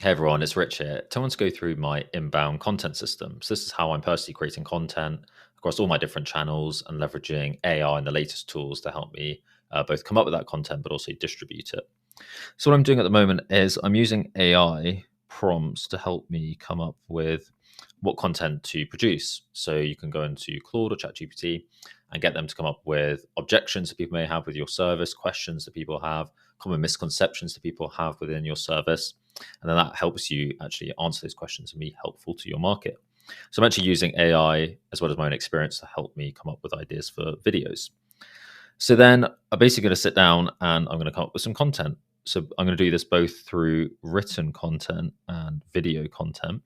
Hey everyone, it's Rich here. I want to go through my inbound content system. So this is how I'm personally creating content across all my different channels and leveraging AI and the latest tools to help me both come up with that content, but also distribute it. So what I'm doing at the moment is I'm using AI prompts to help me come up with what content to produce. So you can go into Claude or ChatGPT and get them to come up with objections that people may have with your service, questions that people have, common misconceptions that people have within your service. And then that helps you actually answer those questions and be helpful to your market. So I'm actually using AI as well as my own experience to help me come up with ideas for videos. So then I'm basically going to sit down and I'm going to come up with some content. So I'm going to do this both through written content and video content.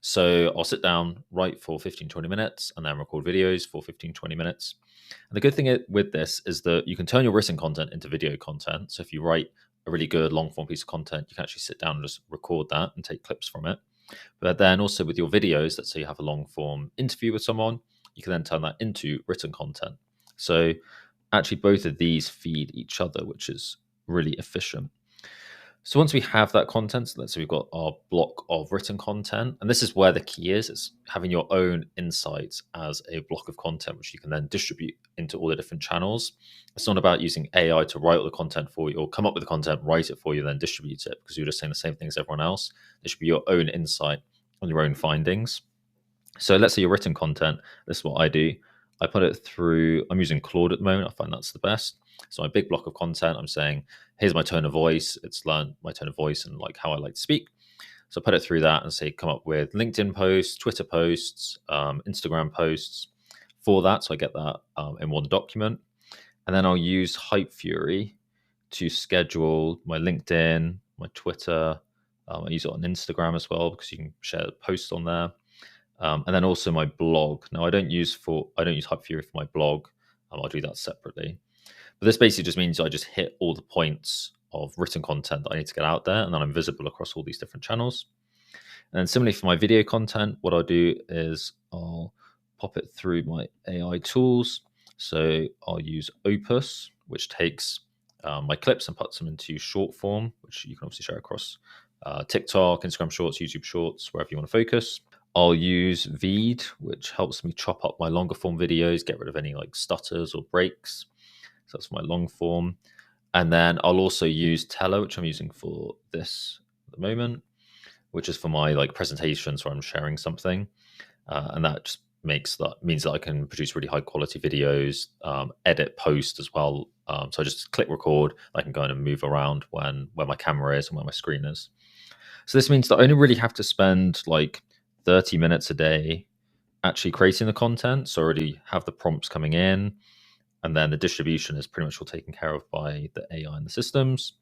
So I'll sit down, write for 15, 20 minutes, and then record videos for 15, 20 minutes. And the good thing with this is that you can turn your written content into video content. So if you write a really good long form piece of content, you can actually sit down and just record that and take clips from it. But then also with your videos, let's say you have a long form interview with someone, you can then turn that into written content. So actually both of these feed each other, which is really efficient. So once we have that content, so let's say we've got our block of written content, and this is where the key is having your own insights as a block of content, which you can then distribute into all the different channels. It's not about using AI to write all the content for you or come up with the content, write it for you, then distribute it because you're just saying the same thing as everyone else. There should be your own insight on your own findings. So let's say your written content, this is what I do. I put it through, I'm using Claude at the moment. I find that's the best. So my big block of content, I'm saying, here's my tone of voice. It's learned my tone of voice and like how I like to speak. So I put it through that and say, come up with LinkedIn posts, Twitter posts, Instagram posts for that. So I get that in one document. And then I'll use Hype Fury to schedule my LinkedIn, my Twitter. I use it on Instagram as well because you can share posts on there. And then also my blog. Now I don't use Hype Fury for my blog. I'll do that separately. But this basically just means I just hit all the points of written content that I need to get out there, and then I'm visible across all these different channels. And then similarly for my video content, what I'll do is I'll pop it through my AI tools. So I'll use Opus, which takes my clips and puts them into short form, which you can obviously share across TikTok, Instagram Shorts, YouTube Shorts, wherever you want to focus. I'll use Veed, which helps me chop up my longer form videos, get rid of any like stutters or breaks. So that's my long form. And then I'll also use Tello, which I'm using for this at the moment, which is for my like presentations where I'm sharing something. And that just means that I can produce really high quality videos, edit post as well. So I just click record. I can go in and move around where my camera is and where my screen is. So this means that I only really have to spend like 30 minutes a day actually creating the content. So I already have the prompts coming in, and then the distribution is pretty much all taken care of by the AI and the systems.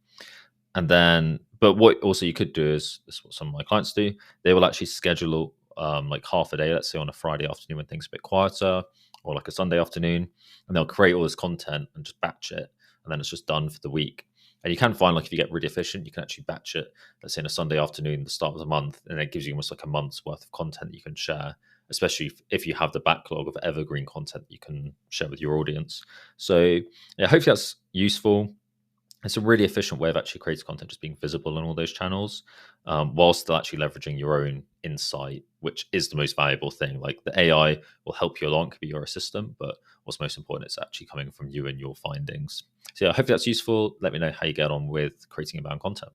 And then, but what also you could do is this is what some of my clients do. They will actually schedule like half a day, let's say on a Friday afternoon when things are a bit quieter, or like a Sunday afternoon, and they'll create all this content and just batch it, and then it's just done for the week. And you can find like if you get really efficient, you can actually batch it, let's say on a Sunday afternoon, the start of the month, and it gives you almost like a month's worth of content that you can share, especially if you have the backlog of evergreen content you can share with your audience. So yeah, hopefully that's useful. It's a really efficient way of actually creating content, just being visible on all those channels, while still actually leveraging your own insight, which is the most valuable thing. Like the AI will help you along, could be your assistant, but what's most important is actually coming from you and your findings. So yeah, hopefully that's useful. Let me know how you get on with creating inbound content.